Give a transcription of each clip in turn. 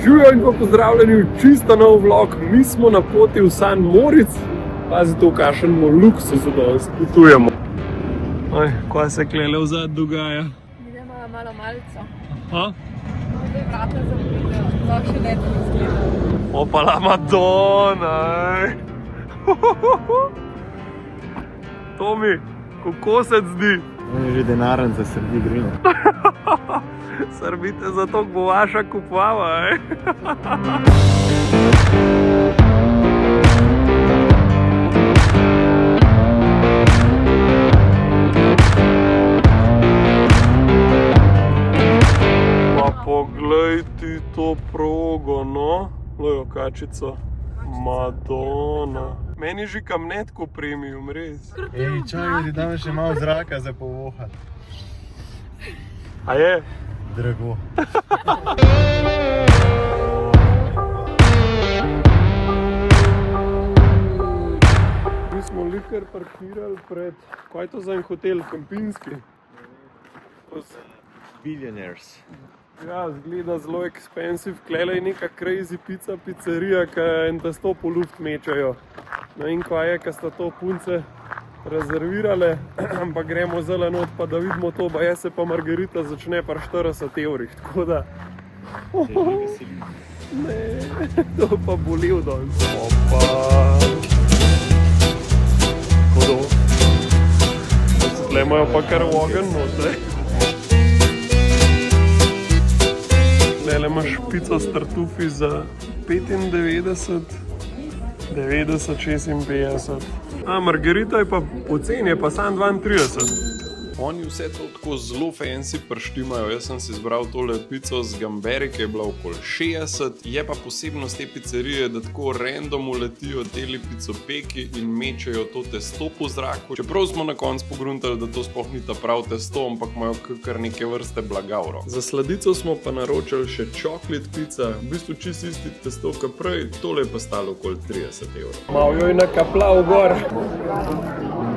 Živijo in pa pozdravljeni v čisto nov vlog. Mi smo na poti v San Moritz. Pazi to, kakšen luksuz danes potujemo. Oj, kaj se klele vzad dogaja? Idemo malo malico. Aha. Te vrata zaprite, to še ne to izgleda. Opala Madonna, Tomi, kako se zdi? On je že denaren za Srbi grino. Srbite zato, ko bo vaša kupava, Pa poglej ti to progo, no. Lojo kačico. Madonna. Meni že kamnetko premium, res. Ej, čaj, ti dam še malo zraka za povohat. A je? Drago. Mi smo likar parkirali pred, kaj je to za en hotel, Kempinski? Billionaires. Ja, zgleda zelo expensive, klele je neka crazy pizzerija, ki en testo po luft mečajo. No in kaj je, ko sta to punce rezervirale, ampak gremo zelo not, pa da vidimo to, ba se pa margarita začne par 40 evrih, tako da... Ne, to pa boli v danes. Opa... Kodo? Tle imajo pa kar ogen note. Tele imaš pico s tartufi za 95, 90, 56. A, margarita je pa poceni, je pa samo 32. Oni vse to tako zelo fancy prštimajo. Jaz sem si izbral tole pico z gamberi, ki je bila okoli 60. Je pa posebnost te pizzerije, da tako random uletijo teli picopeki in mečejo to testo po zraku. Čeprav smo na koncu pogruntali, da to sploh ni ta prav testo, ampak imajo kar neke vrste blagavro. Za sladico smo pa naročili še chocolate pizza, v bistvu čisto isti testo kot prej, tole je pa stalo okoli 30 evrov. Malo jo je nakaplal gor.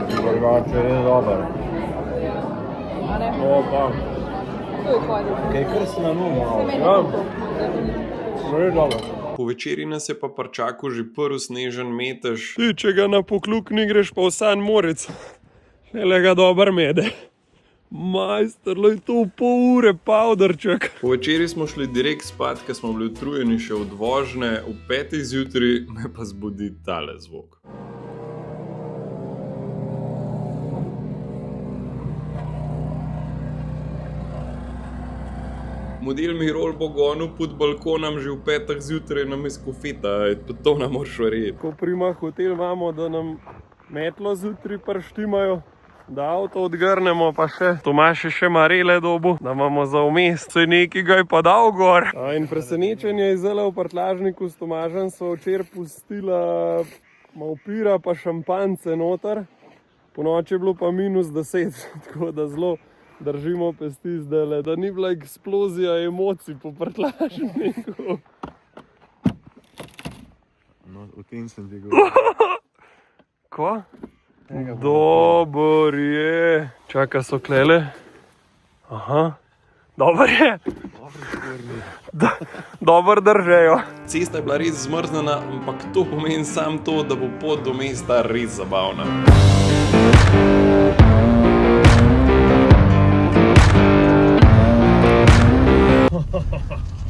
Drugače je dober. Opa. Kaj kar se na novo malo. Ja, je dobro. Po večeri nas je pa pričakal že prvi snežen metež. Ti, če ga na pokluk ni greš pa v San Moritz, šele ga dober mede. Majster, lej to pol ure, powderček. Po večeri smo šli direkt spat, ker smo bili utrujeni še od vožnje. V 5. zjutraj me pa zbudi tale zvok. Model mi roll po gonu pod balkonom že v 5. zjutraj namesto kofeta, to nam moraš verjeti. Ko prima hotel imamo, da nam metlo zjutraj prštimajo, da avto odgrnemo, pa še Tomaš je še marele dobu, da imamo za vmes. Saj neki ga je pa dal gor. In presenečenje je zelo v prtljažniku s Tomažem sva včeraj pustila malo pira pa šampance noter. Po noči je bilo pa -10, tako da zelo držimo pesti zdajle, da ni bila eksplozija emocij po prtljažniku. No, v tem sem ti govoril. Ko? Dober je. Čaka so klele. Aha. Dober je. Dober držejo. Cesta je bila res zmrznjena, ampak to pomeni samo to, da bo pot do mesta res zabavna.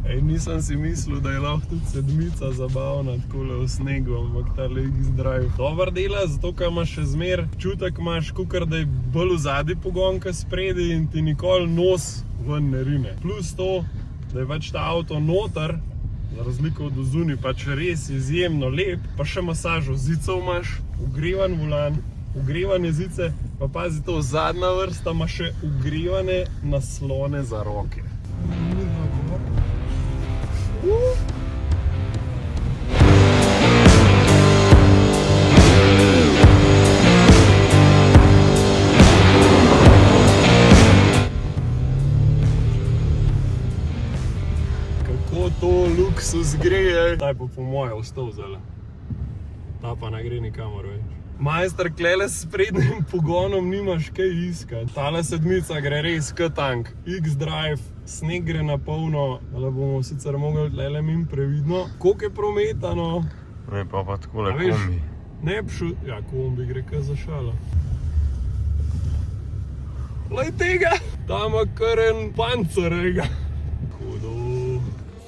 Ej, nisem si mislil, da je lahko tudi sedmica zabavna takole v snegu, ampak ta X-Drive. Dobar dela, zato ker imaš še zmer čutek, imaš kukar, da je bolj v zadnji pogon, kot spredi in ti nikoli nos ven ne rine. Plus to, da je pač ta avto noter, za razliko od ozuni, pač res izjemno lep, pa še masažo zicov imaš, ogrevan volan, ogrevane zice, pa pazi to, zadnja vrsta ima še ogrevane naslone za roke. Kako to luksuz gre, taj bo po moje ostal zdajle. Ta pa ne gre nikamor več. Majster, klele s prednjim pogonom nimaš kaj iskati. Tale sedmica gre res k tank. X-Drive, sneg gre na polno, ali bomo sicer mogli tlele min previdno. Koliko je prometa, no? Ne, pa takole A veš, kombi. Ne pšu... Ja, kombi gre kaj za šalo. Lej tega! Tam ima kar en pancerega. Hudo.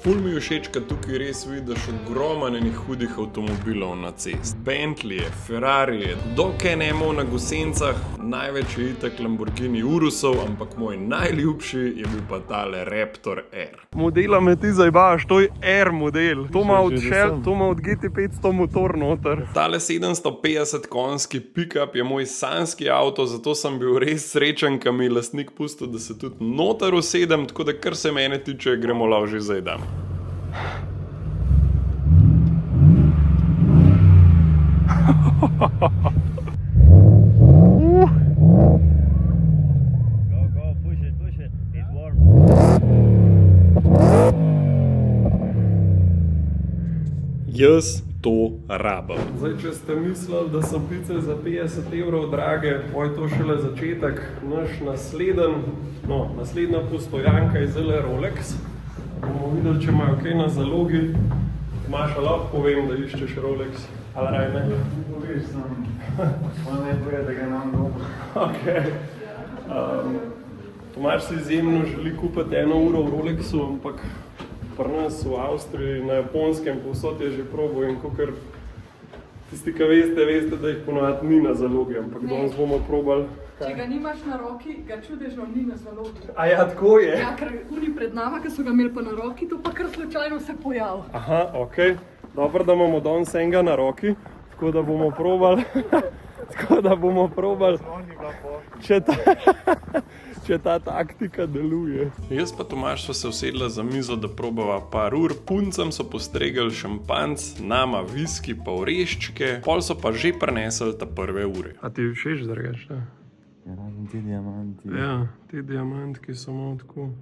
Ful mi je všeč, kad tukaj res vidiš ogromno enih hudih avtomobilov na cest. Bentleyje, Ferrarije, dokaj nemo na gosencah, največ je itak Lamborghini Urusov, ampak moj najljubši je bil pa tale Raptor R. Modela me ti zajbaš, to je R model. To ima od GT500 motor noter. Tale 750 konjski pick-up je moj sanjski avto, zato sem bil res srečen, ko mi je lastnik pustil, da se tudi noter usedem, tako da kar se mene tiče, gremo lav že zdaj dam. Go, push it, it's warm. Jaz to rabim. Zdaj, če ste mislili, da so pice za 50 evrov drage, pa je to šele začetek. Naš naslednja postojanka je zelo Rolex. Bomo videli, če imajo kaj na zalogi. Maša, lahko povem, da iščeš Rolex. Ali raj ne? Poveš sam. Pa ne boje, da ga nam dobro. Ok. Tomaž si izjemno želi kupiti 1 uro v Rolexu, ampak pri nas v Avstriji, na Japonskem, povsod je že probo in kakor tisti, ki veste, da jih ponovadi ni na zalogi, ampak danes bomo probali. Če ga nimaš na roki, ga čudežno ni na zalogi. A ja, tako je? Ja, ker oni pred nama, ki so ga imeli pa na roki, to pa kar slučajno se pojavi. Aha, ok. Dobro, da imamo danes enega na roki, tako da bomo probali, če ta taktika deluje. Jaz pa Tomaž sva se usedla za mizo, da probava par ur. Puncem so postregli šampanc, nama viski pa oreščke, pol so pa že prinesli ta prve ure. A ti všeč drugače? Ja, razen ti diamanti. Ja, ti diamantki so malo tako.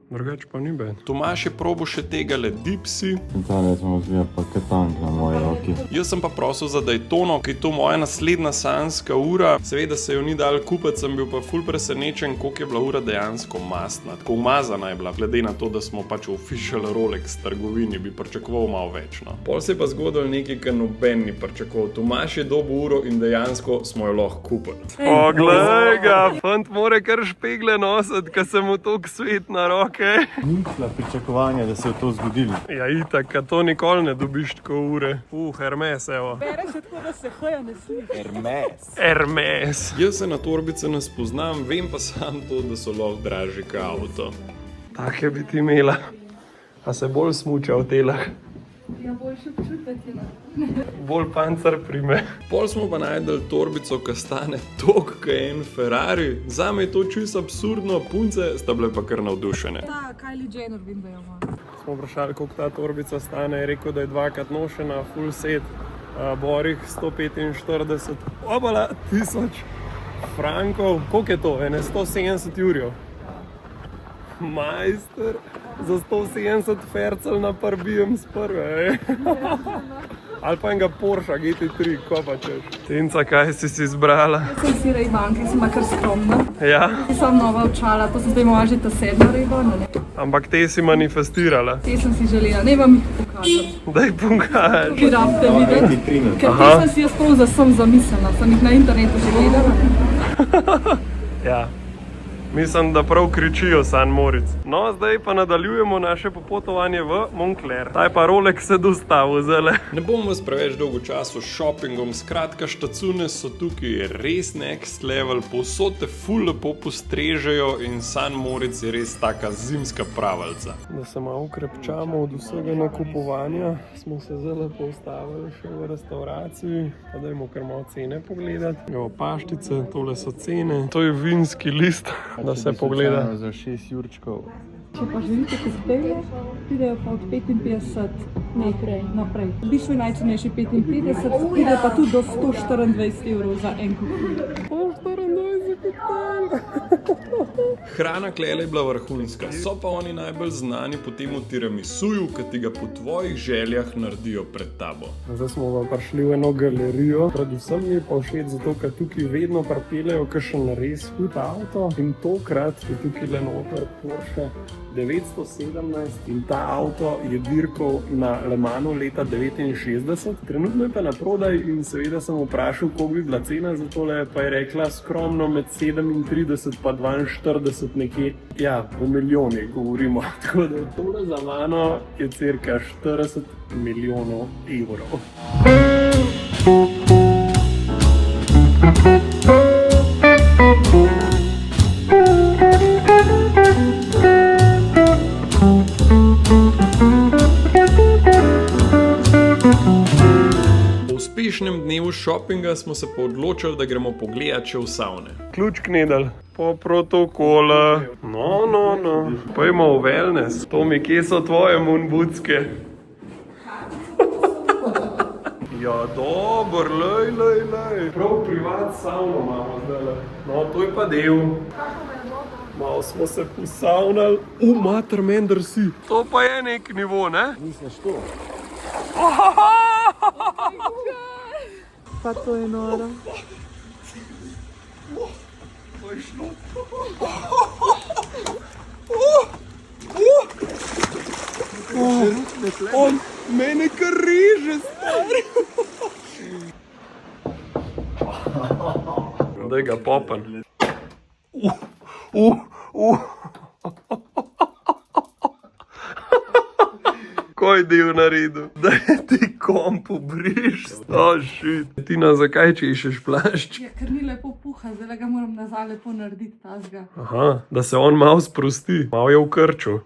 Drugač pa ni bed. Tomaž je probo še tega le dipsi. Tale smo zgleda pa katank na moji roki. Jaz sem pa prosil za Daytono, ki je to moja naslednja sanjska ura. Seveda se jo ni dal kupiti, sem bil pa ful presenečen, koliko je bila ura dejansko mastna. Tako umazana je bila, glede na to, da smo pač v official Rolex trgovini, bi pričakoval malo več. No. Pol se je pa zgodil nekaj, kar noben ni pričakoval. Tomaž je dobil uro in dejansko smo jo lahko kupili. Poglej ga, fant more kar špegle nositi, ko se mu tok svet na roke. Ničla pričakovanja, da se je to zgodilo. Ja, itak, a to nikoli ne dobiš tako ure. Hermes, evo. Bere se tako, da se hoja ne sliši. Hermes. Jaz se na torbice ne spoznam, vem pa sam to, da so lahko dražji kot avto. Take bi ti imela. A se bolj smuča v telah? Ja, boljše občutek je. Bolj pancer prime. Pol smo pa najdeli torbico, ki stane toliko, kot je en Ferrari. Zame je to čisto absurdno, punce sta bile pa kar navdušene. Ta Kylie Jenner vem, da jo ima. Smo vprašali, koliko ta torbica stane, je rekel, da je 2krat nošena, full set, borih 145, obala 1000 frankov. Koliko je to? Ene 170 jurjev. Majster, za 170 fercel na parbijem s prve, Ali pa enega Porsche GT3, ko pa češ. Tinca, kaj si izbrala? Jaz sem si Ray-Ban, ki sem kar skromna. Ja? Sem nova očala, to sem zdaj moja že ta 7 Ray-Ban, ne? Ampak te si manifestirala. Te sem si želela, ne vam jih pokažem. Daj pokaži. Ki rabite videti. Ker te sem si jaz to sem zamislila, sem jih na internetu že gledala. Ja. Mislim, da prav kričijo San Moritz. No, zdaj pa nadaljujemo naše popotovanje v Moncler. Taj pa Rolex se dostavil zele. Ne bom vas preveč dolgo časa s shoppingom. Skratka, štacune so tukaj res next level. Povsod te ful lepo postrežejo in San Moritz je res taka zimska pravalca. Da se malo ukrepčamo od vsega nakupovanja, smo se zelo postavili še v restauraciji. Pa dajmo kar malo cene pogledati. Evo paštice, tole so cene. To je vinski list. Da se pogleda. Za 6 jurčkov. Če pa želite koktejle, pridejo pa od 55 naprej. V bistvu je najcenejši 55, pride pa tudi do 124 evrov za en koktejl. 124 koktejl! Hrana klele je bila vrhunska, so pa oni najbolj znani po tem tiramisuju, ki ti ga po tvojih željah naredijo pred tabo. Zdaj smo pa prišli v eno galerijo, predvsem mi je pa všeč zato, ker tukaj vedno pripeljejo kakšen res hud avto in tokrat je tukaj le noter Porsche 917 in ta avto je dirkal na Le Mansu leta 69. Trenutno je pa na prodaj in seveda sem vprašal, koliko bi bila cena za tole, pa je rekla skromno med 37 pa 42 nekje. Ja, v milijonih govorimo, tako da tole za mano je cirka 40 milijonov evrov. Po uspešnem dnevu šopinga smo se pa odločili, da gremo pogledat še v savne. Ključ knedel. Po protokola. No. Pojmo v wellness. Tomi, kje so tvoje munbucke? Ja, dober, lej. Prav privat savno imamo zdaj. No, to je pa del. Malo smo se posavnali. Mater, mender si. To pa je nek nivo, ne? Misliš to? Pa to je noro. On mene kar reže, stari. Daj ga popen. Kaj del naredil? Da je ti komp obriš. Shit. Tina, zakaj češeš plašč? Ja, ker ni lepo puha, zdaj ga moram nazaj lepo narediti tazga. Aha, da se on malo sprosti. Malo je v krču.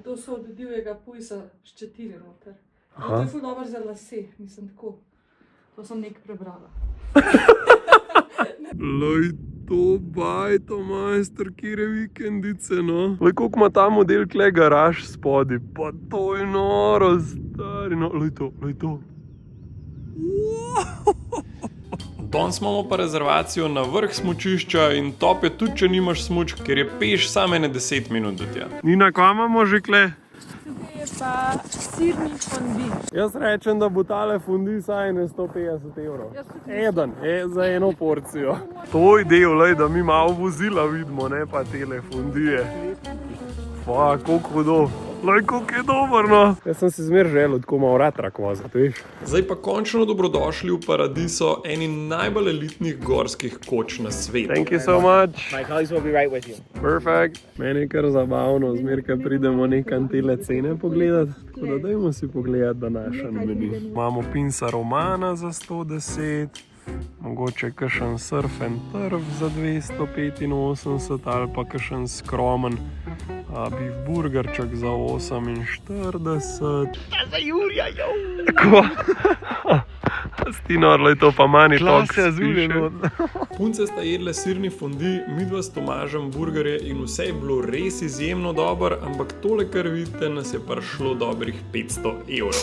To so od divjega pujsa ščetine noter. Aha. To je ful dober za lase, mislim tako. To sem nek prebrala. Lej to bajto, majster, kire vikendice, no. Lej, koliko ima ta model kle garaž spodi. Pa to je noro, stari, no. Lej to. Danes imamo pa rezervacijo na vrh smučišča in top je tudi, če nimaš smučk, ker je peš samo ene 10 minut do tja. Nina, kaj imamo že kle? Tukaj je pa sirni fondi. Jaz rečem, da bo tale fondi saj ne 150 evrov. Eden, za eno porcijo. To je del, lej, da mi malo vozila vidimo, ne pa tele fondije. Pa, koliko hudo. Lej, koliko je dober, no. Jaz sem si zmer želel tako malo ratrak voziti, veš. Zdaj pa končno dobrodošli v Paradiso, eni najbolj elitnih gorskih koč na svetu. Thank you so much. My colleagues will be right with you. Perfect. Meni je kar zabavno, zmer, ko pridemo nekam tele cene pogledati. Tako da dajmo si pogledati današnji meni. Imamo pinsa romana za 110, mogoče kakšen surf and turf za 285 ali pa kakšen skromen beef burgerček za 48. Za Jurija, Tako. Stino, lej, to pa mani tok spiše. Punce sta jedle sirni fondi, midva s Tomažem burgerje in vse je bilo res izjemno dobro, ampak tole, kar vidite, nas je prišlo dobrih 500 evrov.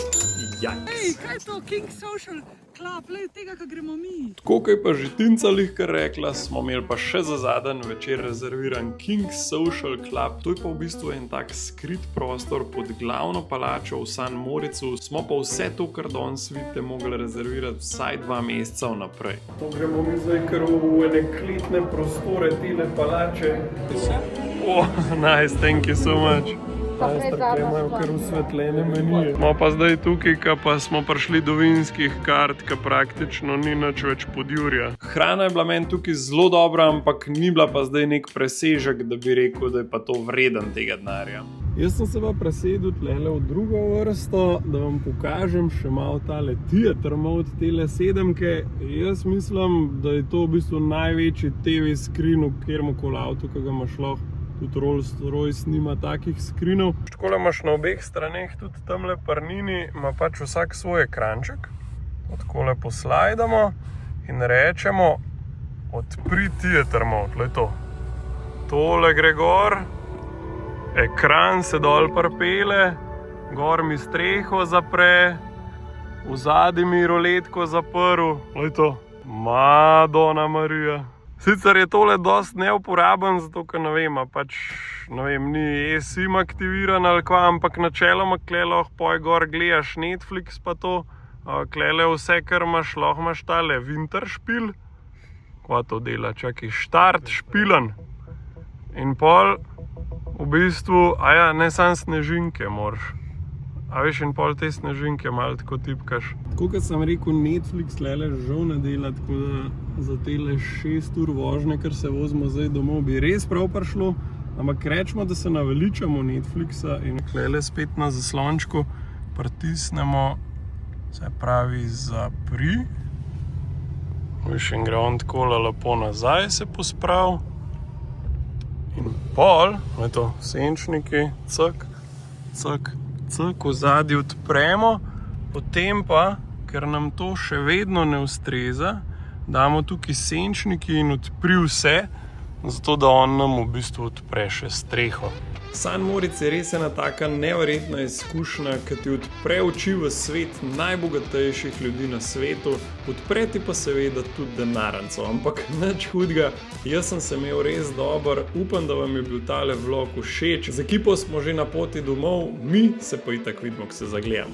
Jaks. Kaj je to King Social Club, lej, tega, ko gremo mi? Tako, kot je pa že Tinca lihkar rekla, smo imeli pa še za zadnji večer rezerviran King Social Club. To je pa v bistvu en tak skrit prostor pod glavno palačo v San Moricu. Smo pa vse to, kar danes vidite, mogli rezervirati vsaj 2 meseca vnaprej. To gremo mi zdaj kar v ene klitne prostore tile palače. Nice, thank you so much. Majster, kje imajo kar osvetljene menije. Smo pa zdaj tukaj, ka pa smo prišli do vinskih kart, ka praktično ni nič več podjurja. Hrana je bila meni tukaj zelo dobra, ampak ni bila pa zdaj nek presežek, da bi rekel, da je pa to vreden tega denarja. Jaz sem se pa presedil tlele v drugo vrsto, da vam pokažem še malo tale theater mode tele 7-ke. Jaz mislim, da je to v bistvu največji TV screen v kjermokoli avtu, ki ga imaš lahko. Tudi Rolls-Royce nima takih skrinov. Takole imaš na obeh straneh, tudi tamle prnini, ima pač vsak svoj ekranček. Takole poslajdamo in rečemo odpri theater mode, le to. Tole gre gor, ekran se dol pripele, gor mi streho zapre, v zadnji mi roletko zaprl, le to. Madonna Marija. Sicer je tole dosti neuporaben, zato ker ne vem, pač, ne vem, ni eSIM aktiviran ali kva, ampak načeloma kle lahko poj gor gledaš Netflix pa to, klele vse, kar imaš, lahko imaš tale Winterspiel, kva to dela, čakaj, Start špilen in pol v bistvu, ne sam snežinke moraš. A veš, in pol te snežinke malo tako tipkaš. Tako kot sem rekel, Netflix lele žal ne dela, tako da za tele 6 ur vožnje, ker se vozimo zdaj domov, bi res prav prišlo, ampak rečemo, da se naveličamo Netflixa in lele spet na zaslončku pritisnemo, se pravi zapri. Veš, in gre on takole lepo nazaj se posprav. In pol, je to senčniki, cak, cak, v zadnji odpremo, potem pa, ker nam to še vedno ne ustreza, damo tukaj senčniki in odpri vse, zato da on nam v bistvu odpre še streho. San Moritz je res ena taka neverjetna izkušnja, ki ti odpre oči v svet najbogatejših ljudi na svetu, odpre ti pa seveda tudi denarnico, ampak nič hudega, jaz sem se imel res dober, upam, da vam je bil tale vlog všeč. Z ekipo smo že na poti domov, mi se pa itak vidimo, ko se zagledamo.